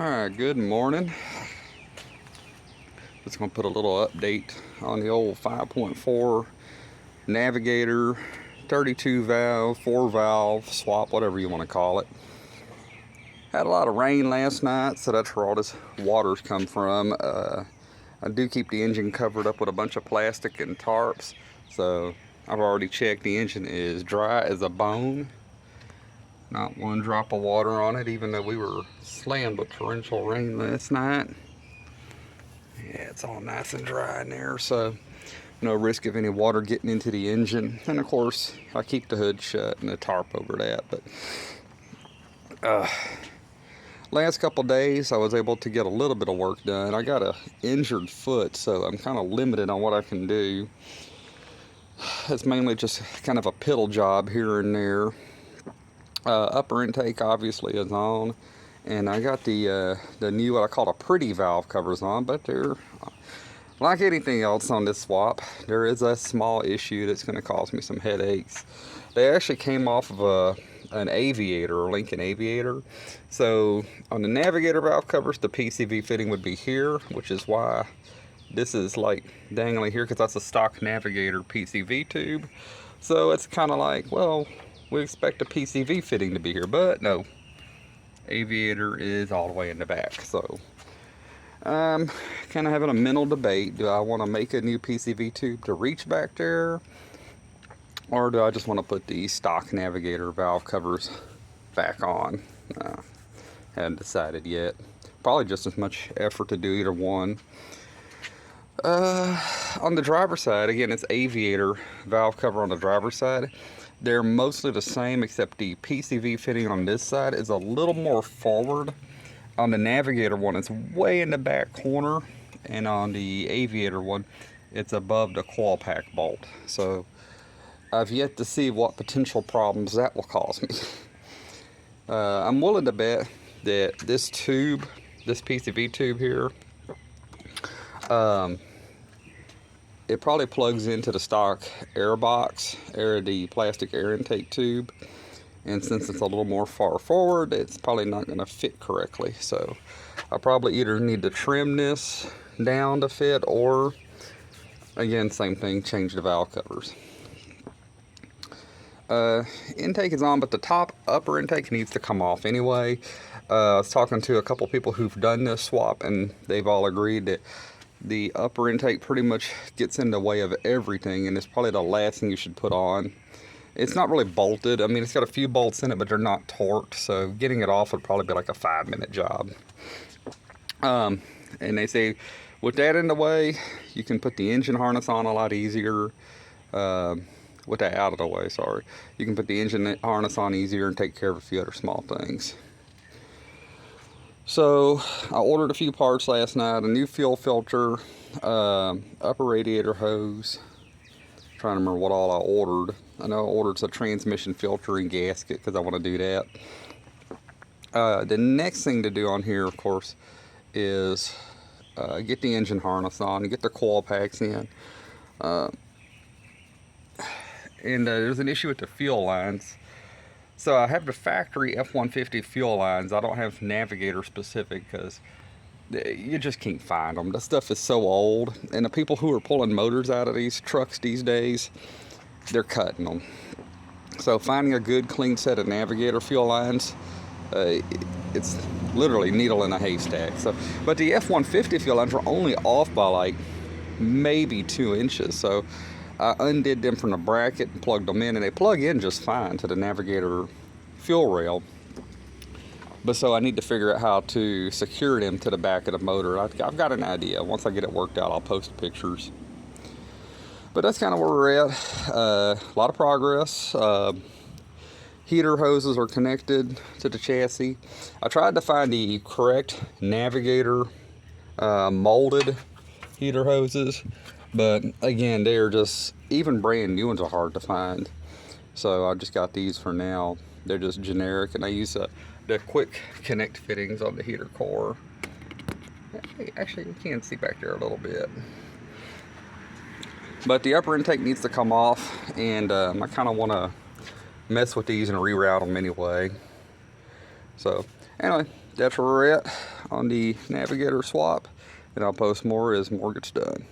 Alright, good morning. Just going to put a little update on the old 5.4 navigator 32 valve, 4 valve swap, whatever you want to call it. Had a lot of rain last night, so that's where all this water's come from. I do keep the engine covered up with a bunch of plastic and tarps, so I've already checked. The engine is dry as a bone. Not one drop of water on it, even though we were slammed with torrential rain last night. Yeah, it's all nice and dry in there, so no risk of any water getting into the engine. And of course, I keep the hood shut and a tarp over that. But last couple days, I was able to get a little bit of work done. I got a injured foot, so I'm kind of limited on what I can do. It's mainly just kind of a piddle job here and there. Upper intake obviously is on, and I got the new, what I call a pretty valve covers on, but they're like anything else on this swap. There is a small issue that's going to cause me some headaches. They actually came off of an aviator, a Lincoln aviator. So on the navigator valve covers, the PCV fitting would be here, which is why this is like dangling here, because that's a stock navigator PCV tube. So it's kind of like, well, we expect a PCV fitting to be here, but no, aviator is all the way in the back. So I'm kind of having a mental debate. Do I want to make a new PCV tube to reach back there, or do I just want to put the stock navigator valve covers back on? Haven't decided yet. Probably just as much effort to do either one. On the driver's side, again, it's aviator valve cover on the driver's side. They're mostly the same, except the PCV fitting on this side is a little more forward. On the navigator one, it's way in the back corner, and on the aviator one, it's above the coil pack bolt. So I've yet to see what potential problems that will cause me. I'm willing to bet that this tube, this PCV tube here, it probably plugs into the stock air box, the plastic air intake tube, and since it's a little more far forward, it's probably not going to fit correctly. So I probably either need to trim this down to fit, or again, same thing, change the valve covers. Intake is on, but the top upper intake needs to come off anyway. I was talking to a couple people who've done this swap, and they've all agreed that the upper intake pretty much gets in the way of everything, and it's probably the last thing you should put on. It's not really bolted. I mean, it's got a few bolts in it, but they're not torqued, so getting it off would probably be like a 5-minute job. And they say with that in the way, you can put the engine harness on a lot easier. With that out of the way, sorry. You can put the engine harness on easier and take care of a few other small things. So I ordered a few parts last night: a new fuel filter, upper radiator hose. I'm trying to remember what all I ordered. I know I ordered a transmission filter and gasket because I want to do that. The next thing to do on here, of course, is get the engine harness on and get the coil packs in. And there's an issue with the fuel lines. So I have the factory F150 fuel lines. I don't have navigator specific because you just can't find them. The stuff is so old, and the people who are pulling motors out of these trucks these days, they're cutting them. So finding a good clean set of navigator fuel lines, it's literally needle in a haystack. So, but the F150 fuel lines were only off by like maybe 2 inches. So I undid them from the bracket and plugged them in, and they plug in just fine to the navigator fuel rail. But so I need to figure out how to secure them to the back of the motor. I've got an idea. Once I get it worked out, I'll post pictures. But that's kind of where we're at. A lot of progress. Heater hoses are connected to the chassis. I tried to find the correct navigator molded heater hoses, but again, they're just, even brand new ones are hard to find. So I just got these for now. They're just generic, and I use the quick connect fittings on the heater core. Actually, you can see back there a little bit. But the upper intake needs to come off, and I kind of want to mess with these and reroute them anyway. So Anyway, that's where we're at on the navigator swap, and I'll post more as more gets done.